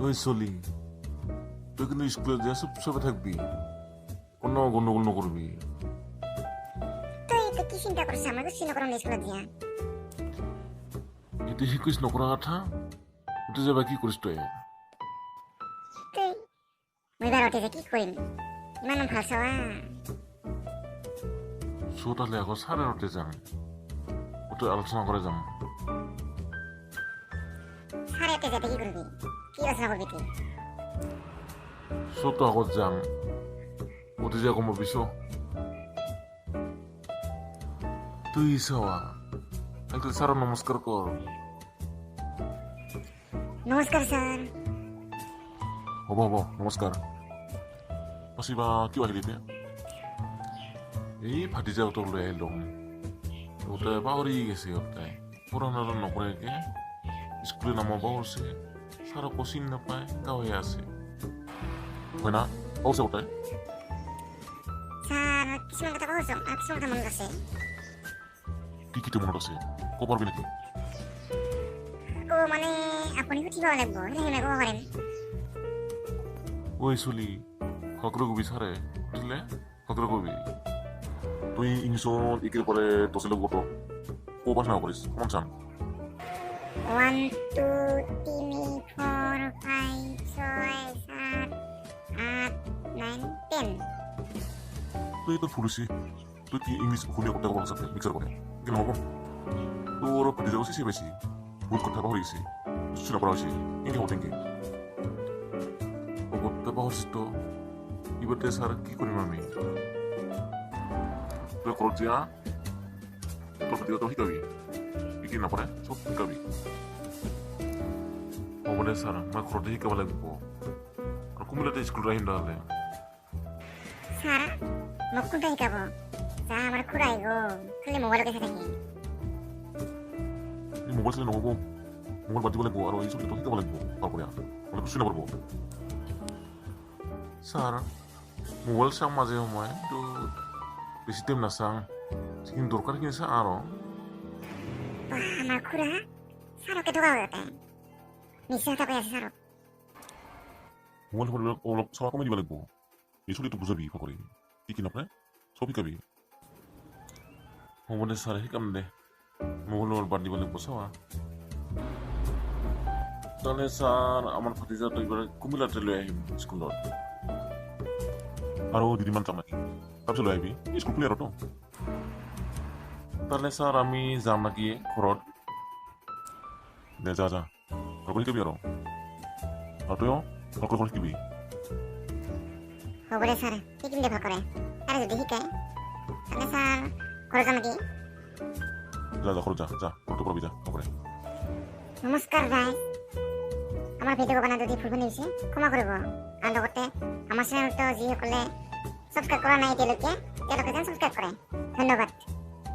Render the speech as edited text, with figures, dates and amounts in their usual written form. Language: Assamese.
ওই চলি, তুই কিন্তু স্কুলে যা চুপচাপে থাকবি, কোনো গন্ডগোল নকরবি। তুই তো কি চিন্তা করছিস আমার কিছু নকরম স্কুলে দিয়া এতে শিকিস নকরা কথা, উঠে যাবা কি করিস তুই? তুই মই এবার উঠে কি করিম ইমান ভাল চাৱা তাহলে এখন সাড়ে উঠে যাম, উঠে আলোচনা করে যাম। সাড়ে উঠে যেতে কি করবি, কি আলোচনা করবি তুই? তো আগত যাম, উঠে যা কম বিশ তুই চাওয়া একটু স্যার নমস্কার কর। নমস্কাৰ ছাৰ। হ'ব হ'ব নমস্কাৰ। পাছিবা কিয় আহিলি এতিয়া? এই ভাতিজাহঁতক লৈ আহিলোঁ, ওটাই পাহৰি গেছে ওটাই পুৰণা নকৰেকে স্কুলে নামাব হৈছে, ছাৰকো চিনি নাপায়, গাঁৱে আছে হয় না? কৈছে ওটাই ছাৰ কিছুমান কথা কৈছোঁ আৰু কিছুমান কথা মনত আছে। কি কি মনত আছে ক'ব পাৰিবি নেকি? মানে আপুনি সুধিব লাগিব, সেইটো ক'ব পাৰিম। ওই চলি সকলো কবি ছাৰে উঠিলে সকলো কবি। তুই ইংলিছত একের পরে দশের কত ক'ব না করিস কেমন চান? 1 2 3 4 5 6 7 8 9 10 তুই তো ফুলছি, তুই কি ইংলিশ অসমীয়া কথা ক'ব সাথে মিক্সার করে কেন হব? তোর ভাতিজা বেশি বেশি বহুত কথা পাহৰি গেছি, শুনা পড়া হয়েছি এনে হব থেকি কথা পাহৰছিস তো এবাৰে স্যাৰ কি কৰিম আমি? তুই ঘৰত যা, তোৰ ভাতিজাটো শিকাবি, কি নপৰে চব শিকাবি। হ'ব দে ছাৰ, মই ঘৰতে শিকাব লাগিব আৰু কোনবিলাতে স্কুলত আহিম তাহলে। ছাৰ মোক কোনটা শিকাব? যা আমাৰ খুৰা আহিব, খালি মোবাইলতে চাই থাকিম। মোবাইল চালে নহ'ব, মোবাইল বাদ দিব লাগিব আৰু এই চলিটো শিকাব লাগিব ভালকৈ, নহ'লে বুজি নাপাব। ছাৰ মোবাইল চাম মাজে সময়ে, কিন্তু বেছি টাইম নাচাওঁ, যিখিনি দৰকাৰ সেইখিনি চাওঁ আৰু। আমাৰ খুৰা ছাৰকে টকা সিহঁতে মিছা কথা কৈ আছে ছাৰক। মোবাইল ফোনবিলাক অলপ চলা কমাই দিব লাগিব, এই চলিটো বুজাবি কৰি কি কি নাপায় চব শিকাবি। হ'ব দে ছাৰ শিকাম দে, মোবাইল বাদ দিব লাগিব চাৱা। তাহলে স্যাৰ আমাৰ ভাতিজাটো এবাৰ কুমিল্লাতে লৈ আহিম স্কুলত, আৰু দুদিনমান যাম নাকি, তাৰপিছত লৈ আহিবি স্কুল খুলি আৰুতো। তাহলে স্যাৰ আমি যাম নাকি ঘৰত? দে যা যা ভালকৈ শিকাবি আৰু তইও ভালকৈ ঘৰত শিকিবি। হ'ব দে ছাৰ শিকিম দে ভালকৰে, আৰু যদি শিকায় তাহলে ছাৰ ঘৰত যাম নেকি? যা যা ঘৰত যা যা ঘৰটো কৰবি যা নকৰে। নমস্কাৰ গাইজ, আমাৰ ভিডিঅ' বনাই যদি ভুল হৈছে ক্ষমা কৰিব, আৰু লগতে আমাৰ চেনেলটো যিসকলে ছাবস্ক্ৰাইব কৰা নাই এতিয়ালৈকে তেওঁলোকে যেন ছাবস্ক্ৰাইব কৰে। ধন্যবাদ।